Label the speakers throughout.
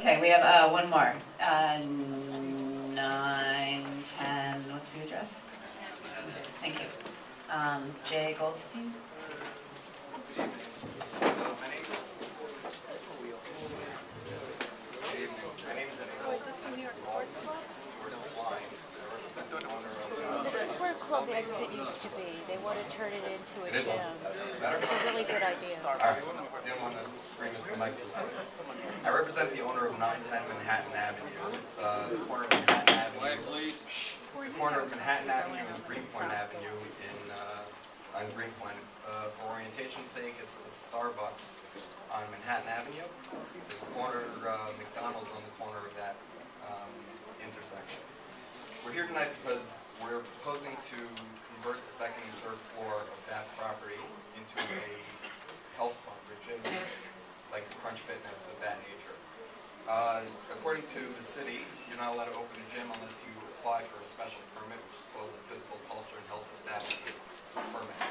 Speaker 1: Okay, we have one more. 910, what's the address? Thank you. Jay Goldstein?
Speaker 2: This is where Club Exit used to be. They want to turn it into a gym. It's a really good idea.
Speaker 3: Alright, didn't want to scream into the mic too loud. I represent the owner of 910 Manhattan Avenue. It's the corner of Manhattan Avenue. The corner of Manhattan Avenue and Greenpoint Avenue on Greenpoint. For orientation's sake, it's the Starbucks on Manhattan Avenue. There's a corner McDonald's on the corner of that intersection. We're here tonight because we're proposing to convert the second and third floor of that property into a health club or gym, like a Crunch Fitness of that nature. According to the city, you're not allowed to open a gym unless you apply for a special permit, which is called the Physical Culture and Health Establishment Permit.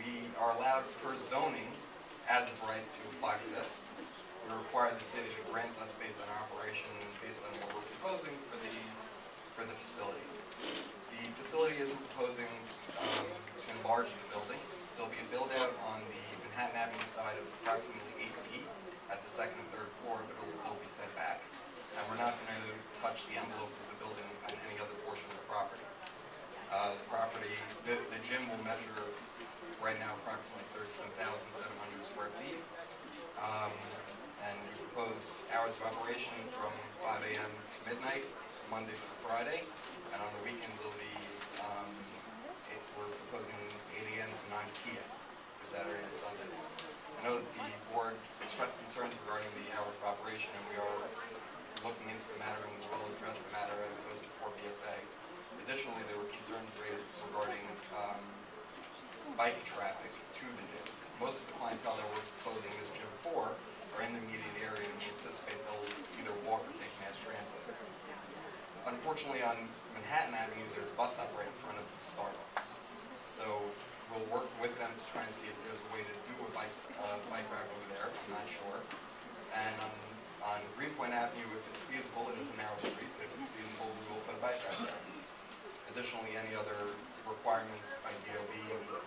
Speaker 3: We are allowed per zoning, as of right, to apply for this. We require the city to grant us based on our operation and based on what we're proposing for the facility. The facility isn't proposing to enlarge the building. There'll be a build-out on the Manhattan Avenue side of approximately 8 feet at the second and third floor, but it'll still be set back. And we're not going to touch the envelope of the building on any other portion of the property. The gym will measure right now approximately 13,700 square feet. And we propose hours of operation from 5 a.m. to midnight, Monday through Friday, and on the weekends it'll be, we're proposing 8 a.m. to 9 p.m. for Saturday and Sunday. I know that the board expressed concerns regarding the hours of operation, and we are looking into the matter and we will address the matter as it goes before BSA. Additionally, there were concerns raised regarding bike traffic to the gym. Most of the clientele that we're proposing this gym for are in the immediate area, and we anticipate they'll either walk or take mass transit. Unfortunately, on Manhattan Avenue, there's a bus stop right in front of Starbucks. So we'll work with them to try and see if there's a way to do a bike ride over there. I'm not sure. And on Greenpoint Avenue, if it's feasible, it is a narrow street, but if it's feasible, we will put a bike ride there. Additionally, any other requirements by DOB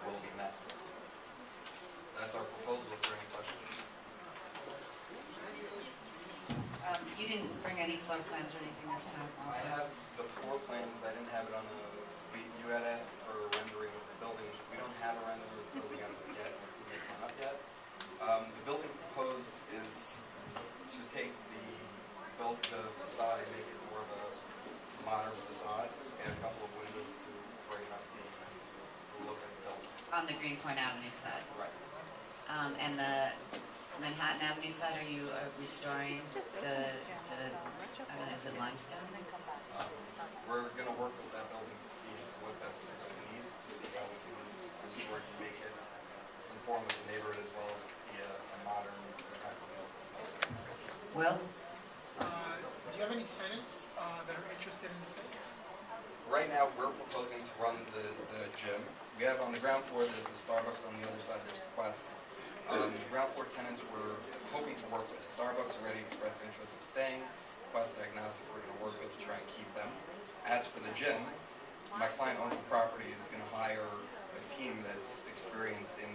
Speaker 3: will be met. That's our proposal. If there are any questions.
Speaker 1: You didn't bring any floor plans or anything this time also?
Speaker 3: I have the floor plans. I didn't have it on the. You had asked for a rendering of the building. We don't have a rendering of the building as of yet. It hasn't come up yet. The building proposed is to take the facade and make it more of a modern facade, and a couple of windows to bring up the look of the building.
Speaker 1: On the Greenpoint Avenue side?
Speaker 3: Right.
Speaker 1: And the Manhattan Avenue side, are you restoring the I don't know, is it limestone?
Speaker 3: We're going to work with that building to see what best suits the needs, to see how we can restore it and make it conform with the neighborhood as well as be a modern type of building.
Speaker 1: Will?
Speaker 4: Do you have any tenants that are interested in the space?
Speaker 3: Right now, we're proposing to run the gym. We have on the ground floor, there's the Starbucks. On the other side, there's Quest. The ground floor tenants we're hoping to work with. Starbucks already expressed interest in staying. Quest agnostic, we're going to work with to try and keep them. As for the gym, my client owns the property, is going to hire a team that's experienced in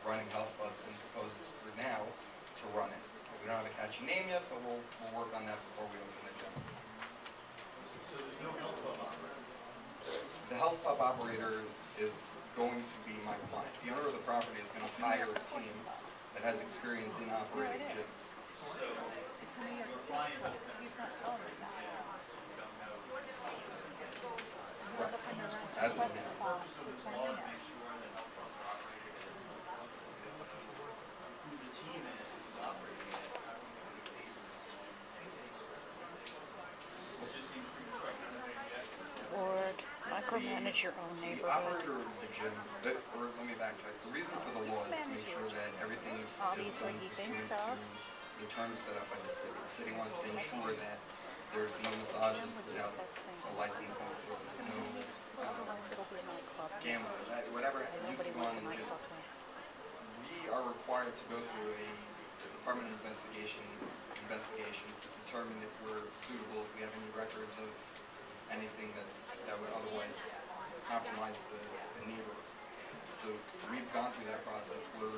Speaker 3: running health clubs and proposes for now to run it. We don't have a catchy name yet, but we'll work on that before we open the gym.
Speaker 4: So there's no health club operator?
Speaker 3: The health club operator is going to be my client. The owner of the property is going to hire a team that has experience in operating gyms.
Speaker 4: So your client
Speaker 3: Right. As of now.
Speaker 4: purpose of this law to make sure that health clubs are operated who the team is operating it, how do we put it It just seems premature.
Speaker 2: Or micromanage your own
Speaker 3: The
Speaker 2: neighborhood.
Speaker 3: operator of the gym, or let me backtrack. The reason for the law is to make sure that everything is
Speaker 2: Obviously,
Speaker 3: done
Speaker 2: you think
Speaker 3: pursuant
Speaker 2: so.
Speaker 3: to the terms set up by the city. The city wants to ensure that there's no massages without a licensed masseur, no
Speaker 2: Otherwise, it'll be a nightclub.
Speaker 3: gambling, whatever used
Speaker 2: Nobody
Speaker 3: to go on
Speaker 2: wants a
Speaker 3: in
Speaker 2: nightclub
Speaker 3: gyms.
Speaker 2: there.
Speaker 3: We are required to go through a Department of Investigation investigation to determine if we're suitable, if we have any records of anything that would otherwise compromise the neighborhood. So we've gone through that process where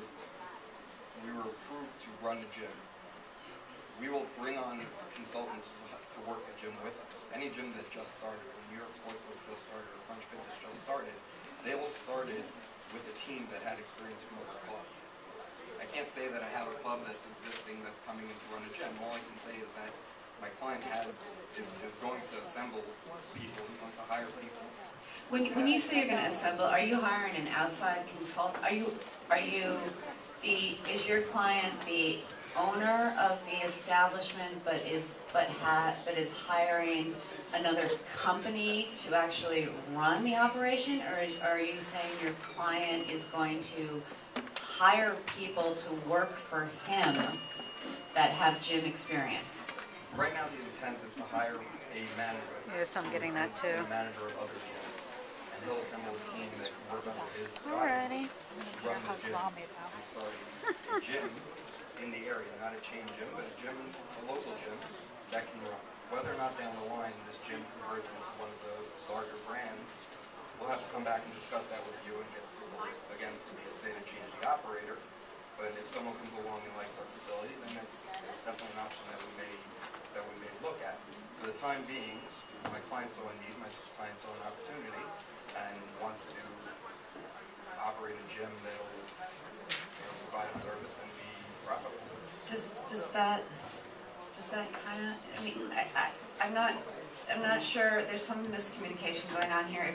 Speaker 3: we were approved to run the gym. We will bring on consultants to work the gym with us. Any gym that just started, or New York Sports Club just started, or Crunch Fitness just started, they all started with a team that had experience from other clubs. I can't say that I have a club that's existing that's coming in to run a gym. All I can say is that my client is going to assemble people, he's going to hire people.
Speaker 1: When you say you're going to assemble, are you hiring an outside consultant? Is your client the owner of the establishment, but is hiring another company to actually run the operation, or are you saying your client is going to hire people to work for him that have gym experience?
Speaker 3: Right now, the intent is to hire a manager.
Speaker 2: Yes, I'm getting that too.
Speaker 3: A manager of other gyms, and he'll assemble a team that can work under his
Speaker 2: Alrighty.
Speaker 3: guidance to run the gym and start a gym in the area, not a chain gym, but a local gym that can run. Whether or not down the line this gym converts into one of the larger brands, we'll have to come back and discuss that with you and get approval again to be a say the G&G operator. But if someone comes along and likes our facility, then it's definitely an option that we may look at. For the time being, my client saw a need, my client saw an opportunity, and wants to operate a gym that will provide a service and be profitable.
Speaker 1: Does that kind of? I mean, I'm not sure. There's some miscommunication going on here.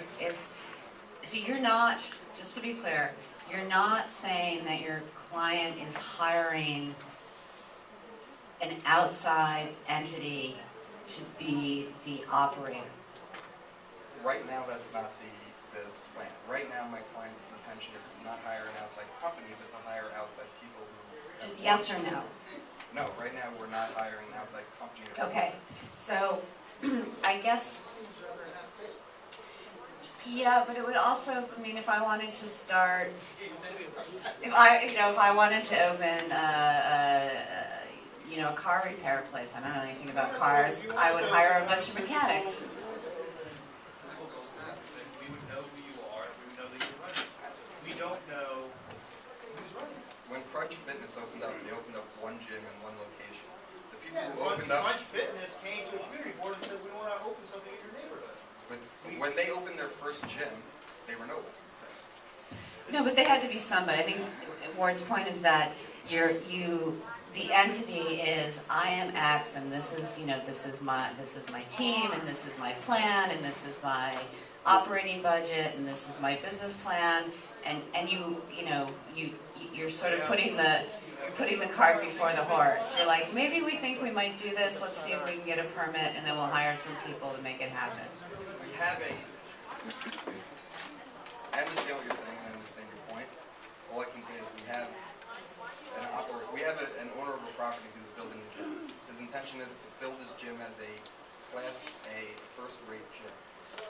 Speaker 1: So you're not, just to be clear, you're not saying that your client is hiring an outside entity to be the operator.
Speaker 3: Right now, that's not the plan. Right now, my client's intention is to not hire an outside company, but to hire outside people who...
Speaker 1: Yes or no?
Speaker 3: No, right now, we're not hiring an outside company.
Speaker 1: Okay, so I guess, yeah, but it would also, I mean, if I wanted to start, if I wanted to open a car repair place, I don't know anything about cars, I would hire a bunch of mechanics.
Speaker 5: We would know who you are, we would know that you're running. We don't know who's running.
Speaker 3: When Crunch Fitness opened up, they opened up one gym in one location. The people
Speaker 5: Yeah,
Speaker 3: who opened up...
Speaker 5: Crunch Fitness came to a community board and said, we want to open something in your neighborhood.
Speaker 3: But when they opened their first gym, they were nobody.
Speaker 1: No, but they had to be somebody. I think Ward's point is that the entity is, I am X, and this is my team, and this is my plan, and this is my operating budget, and this is my business plan, and you're sort of putting the cart before the horse. You're like, maybe we think we might do this. Let's see if we can get a permit, and then we'll hire some people to make it happen.
Speaker 3: We have I understand what you're saying, and I understand your point. All I can say is we have an owner of a property who's building a gym. His intention is to fill this gym as a Class A, first-rate gym.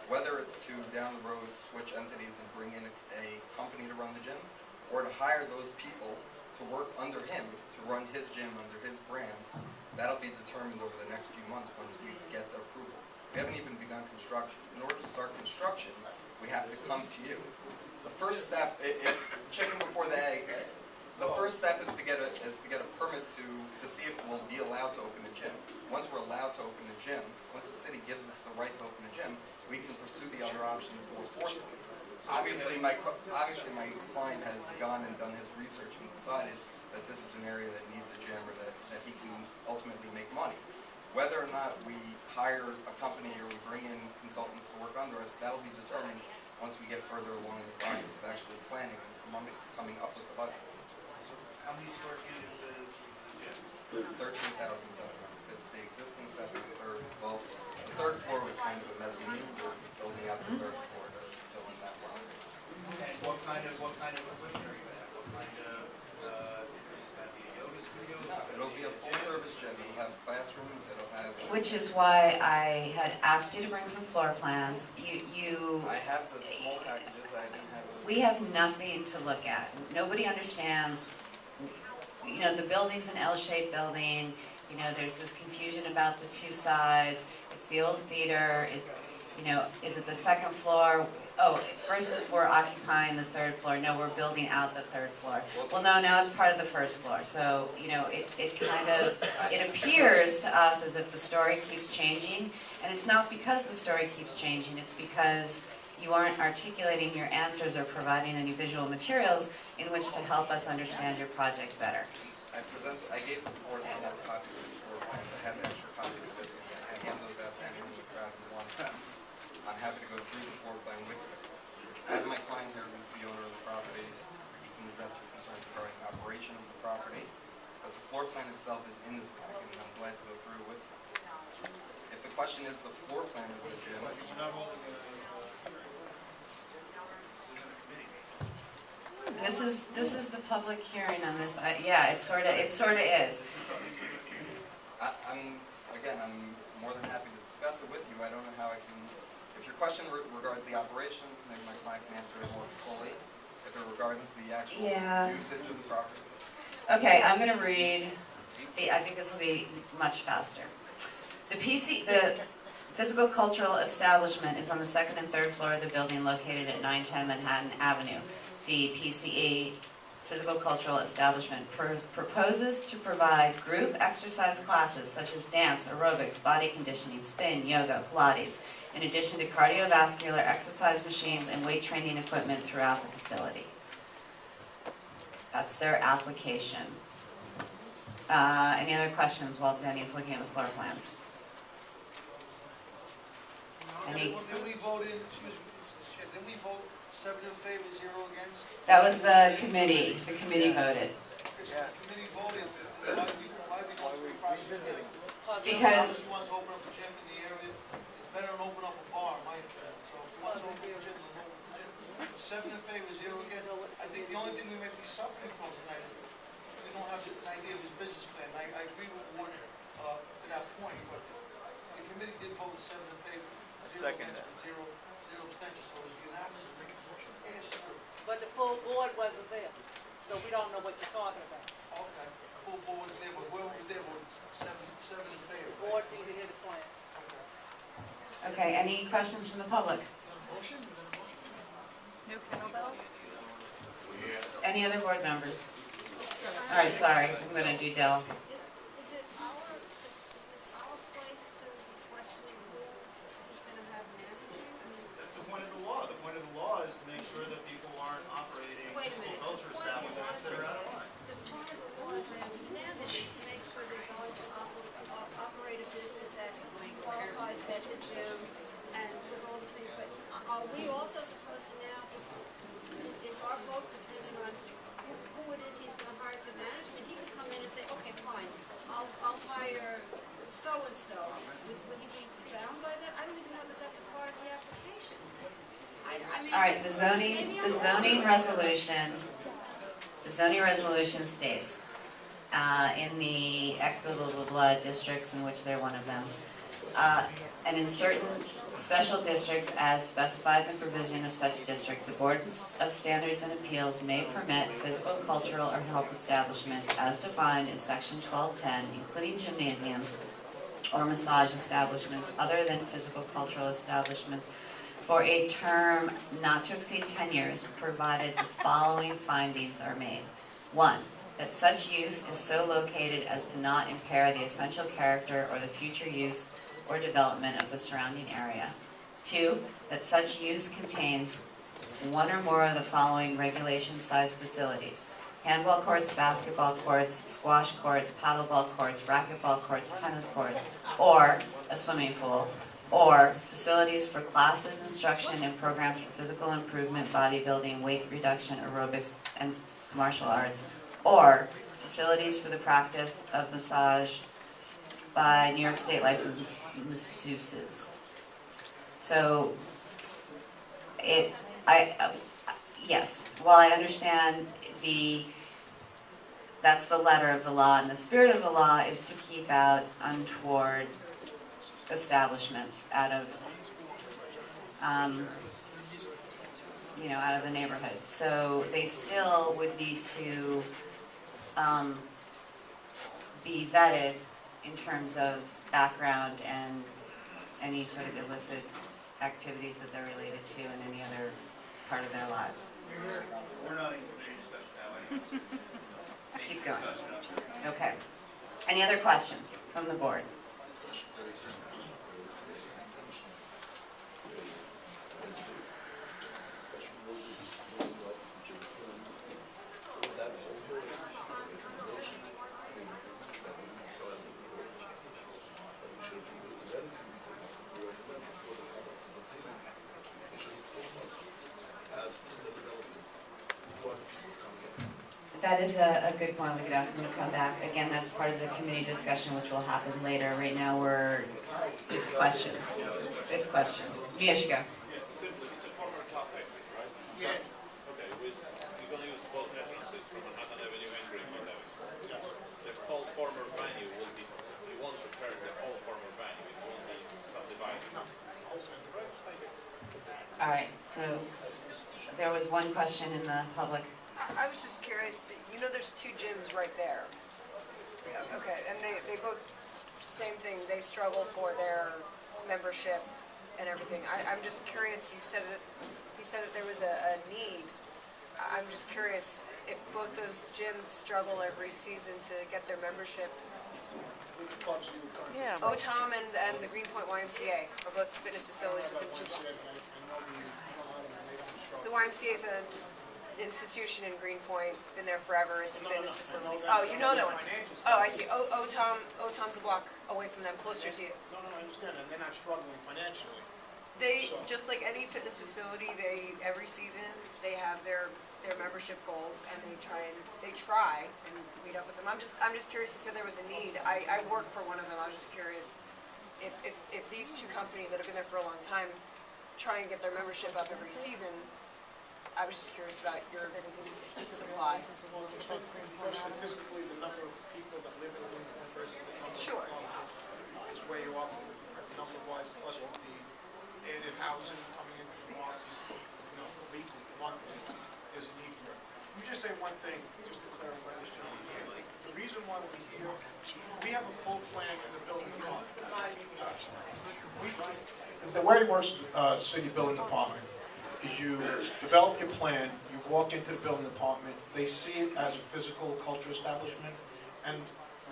Speaker 3: Whether it's to, down the road, switch entities and bring in a company to run the gym, or to hire those people to work under him, to run his gym under his brand, that'll be determined over the next few months once we get the approval. We haven't even begun construction. In order to start construction, we have to come to you. The first step is chicken before the egg. The first step is to get a permit to see if we'll be allowed to open a gym. Once we're allowed to open a gym, once the city gives us the right to open a gym, we can pursue the other options more forcefully. Obviously, my client has gone and done his research and decided that this is an area that needs a gym, or that he can ultimately make money. Whether or not we hire a company or we bring in consultants to work under us, that'll be determined once we get further along in the process of actually planning and coming up with the budget.
Speaker 5: How many square feet is the gym?
Speaker 3: 13,700. It's the existing second, third. Well, the third floor was kind of a mezzanine. We're building out the third floor to fill in that block.
Speaker 5: And what kind of equipment are you gonna have? What kind of, gonna be a yoga studio?
Speaker 3: No, it'll be a full-service gym. It'll have classrooms. It'll have.
Speaker 1: Which is why I had asked you to bring some floor plans.
Speaker 3: I have the small packages. I didn't have.
Speaker 1: We have nothing to look at. Nobody understands. The building's an L-shaped building. You know, there's this confusion about the two sides. It's the old theater, it's, you know, is it the second floor? Oh, first it's we're occupying the third floor. No, we're building out the third floor. Well, no, now it's part of the first floor. So, you know, it kind of, it appears to us as if the story keeps changing. And it's not because the story keeps changing, it's because you aren't articulating your answers or providing any visual materials in which to help us understand your project better.
Speaker 3: I gave the board one more copy of the floor plans. I have extra copies of it. I have one of those outstanding with the crowd and one. I'm happy to go through the floor plan with you. I have my client here who's the owner of the property. You can address your concerns regarding the operation of the property. But the floor plan itself is in this packet, and I'm glad to go through it with you. If the question is the floor plan of the gym,
Speaker 1: This is the public hearing on this. Yeah, it sort of is.
Speaker 3: I'm more than happy to discuss it with you. I don't know how I can. If your question regards the operations, maybe my client can answer it more fully. If it regards the actual usage of the property.
Speaker 1: Okay, I'm going to read. I think this will be much faster. The physical cultural establishment is on the second and third floor of the building located at 910 Manhattan Avenue. The PCE, Physical Cultural Establishment, proposes to provide group exercise classes such as dance, aerobics, body conditioning, spin, yoga, Pilates, in addition to cardiovascular exercise machines and weight training equipment throughout the facility. That's their application. Any other questions while Denny's looking at the floor plans? Any?
Speaker 6: Did we vote in, excuse me, Mr. Chair, did we vote 7 in favor, 0 against?
Speaker 1: That was the committee. The committee voted.
Speaker 6: Yes. The committee voted, why we don't process it?
Speaker 1: Because
Speaker 6: If you want to open up a gym in the area, it's better than open up a bar, in my opinion. So if you want to open up a gym, then open up a gym. 7 in favor, 0 against. I think the only thing we may be suffering from tonight is we don't have an idea of his business plan. I agree with Ward to that point, but the committee did vote 7 in favor, 0 against, and 0 abstentions. So it was unanimous. Yes, sir.
Speaker 7: But the full board wasn't there, so we don't know what you're talking about.
Speaker 6: Okay, full board was there, but whoever was there was 7 in favor.
Speaker 7: The board need to hear the plan.
Speaker 1: okay, any questions from the public?
Speaker 4: Motion?
Speaker 2: No kettlebell?
Speaker 1: Any other board members? All right, sorry, I'm going to do Dell.
Speaker 8: Is it our place to be questioning who is going to have managing? I mean,
Speaker 5: that's the point of the law. The point of the law is to make sure that people aren't operating
Speaker 8: wait a
Speaker 5: physical
Speaker 8: minute.
Speaker 5: culture establishments that are out of line.
Speaker 8: The part of the law, as I understand it, is to make sure they're going to operate a business that qualifies as a gym and with all the things. But are we also supposed to now, is our vote dependent on who it is he's going to hire to manage? I mean, he could come in and say, okay, fine, I'll hire so-and-so. Would he be bound by that? I don't even know that that's a part of the application. I mean,
Speaker 1: All right, the zoning resolution states, in the X blah, blah, blah, blah districts in which they're one of them, and in certain special districts as specified in the provision of such district, the Board of Standards and Appeals may permit physical, cultural, or health establishments as defined in section 1210, including gymnasiums or massage establishments other than physical, cultural establishments, for a term not to exceed 10 years, provided the following findings are made. 1, that such use is so located as to not impair the essential character or the future use or development of the surrounding area. 2, that such use contains one or more of the following regulation-sized facilities: handball courts, basketball courts, squash courts, paddleball courts, racquetball courts, tennis courts, or a swimming pool, or facilities for classes, instruction, and programs for physical improvement, bodybuilding, weight reduction, aerobics, and martial arts, or facilities for the practice of massage by New York State licensed masseuses. So, yes, while I understand that's the letter of the law, and the spirit of the law is to keep out untoward establishments out of, out of the neighborhood. So they still would need to be vetted in terms of background and any sort of illicit activities that they're related to in any other part of their lives.
Speaker 5: We're not in committee session now anyway.
Speaker 1: Keep going. Okay. Any other questions from the board? That is a good point. We could ask them to come back. Again, that's part of the committee discussion, which will happen later. Right now, it's questions. It's questions. Mieszka.
Speaker 9: Yeah, simply, it's a former club exit, right?
Speaker 4: Yeah.
Speaker 9: Okay, we're going to use both entrances from Manhattan Avenue and Greenwood Avenue. The whole former venue will be, we won't repair the whole former venue, it won't be subdivided.
Speaker 1: All right. So there was one question in the public.
Speaker 10: I was just curious, you know there's two gyms right there. Yeah, okay, and they both, same thing, they struggle for their membership and everything. I'm just curious, he said that there was a need. I'm just curious if both those gyms struggle every season to get their membership.
Speaker 4: Which clubs are you referring to?
Speaker 2: Yeah.
Speaker 10: OTOM and the Greenpoint YMCA are both fitness facilities within 2 blocks. The YMCA is an institution in Greenpoint, been there forever, it's a fitness facility. Oh, you know that one? Oh, I see. OTOM's a block away from them, closer to you.
Speaker 4: No, I understand, and they're not struggling financially.
Speaker 10: They, just like any fitness facility, every season, they have their membership goals, and they try and meet up with them. I'm just curious, you said there was a need. I work for one of them, I was just curious if these two companies that have been there for a long time try and get their membership up every season. I was just curious about your supply.
Speaker 4: Statistically, the number of people that live in one versus the number of
Speaker 10: Sure.
Speaker 4: It's way off, number-wise, plus the added housing coming into the market, weekly, monthly, there's a need for it. Let me just say one thing, just to clarify this, gentleman. The reason why we're here, we have a full plan in the building department. The way it works, city building department, is you develop your plan, you walk into the building department, they see it as a physical culture establishment, and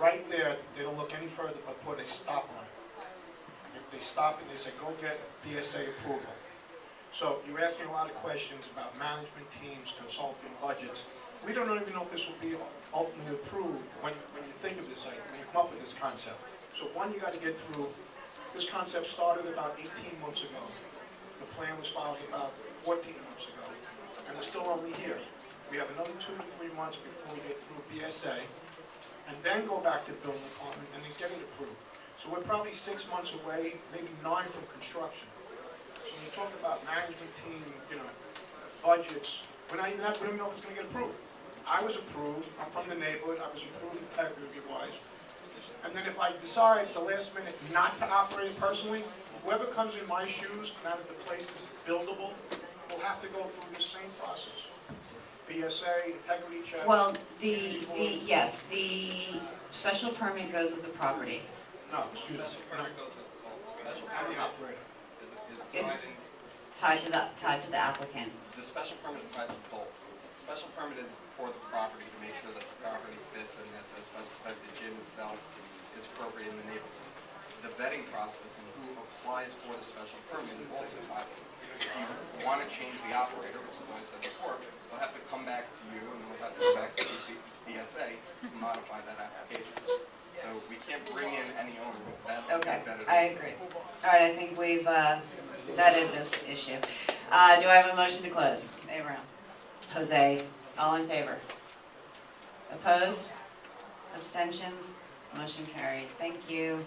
Speaker 4: right there, they don't look any further but put a stop on it. They stop and they say, go get BSA approval. So you're asking a lot of questions about management teams, consulting, budgets. We don't even know if this will be ultimately approved when you think of this, when you come up with this concept. So one, you got to get through, this concept started about 18 months ago. The plan was filed about 14 months ago, and we're still only here. We have another 2 to 3 months before we get through BSA, and then go back to the building department and then get it approved. So we're probably 6 months away, maybe 9 from construction. So when you talk about management team, budgets, we don't even know if it's going to get approved. I was approved, I'm from the neighborhood, I was approved integrity-wise. And then if I decide at the last minute not to operate it personally, whoever comes in my shoes, now that the place is buildable, will have to go through the same process. BSA, integrity check.
Speaker 1: Well, the special permit goes with the property.
Speaker 4: No, excuse me.
Speaker 3: Special permit goes with the whole. Special
Speaker 4: And the
Speaker 3: permit
Speaker 4: operator.
Speaker 3: is
Speaker 1: Tied to the applicant.
Speaker 3: the special permit is tied to both. The special permit is for the property to make sure that the property fits and that the gym itself is appropriate in the neighborhood. The vetting process and who applies for the special permit is also tied. If you want to change the operator, which is what I said before, they'll have to come back to you and they'll have to come back to the BSA to modify that application. So we can't bring in any owner with that.
Speaker 1: Okay,
Speaker 3: that
Speaker 1: I agree. All right, I think we've vetted this issue. Do I have a motion to close? Abraham. Jose, all in favor? Opposed? Abstentions? Motion carried. Thank you.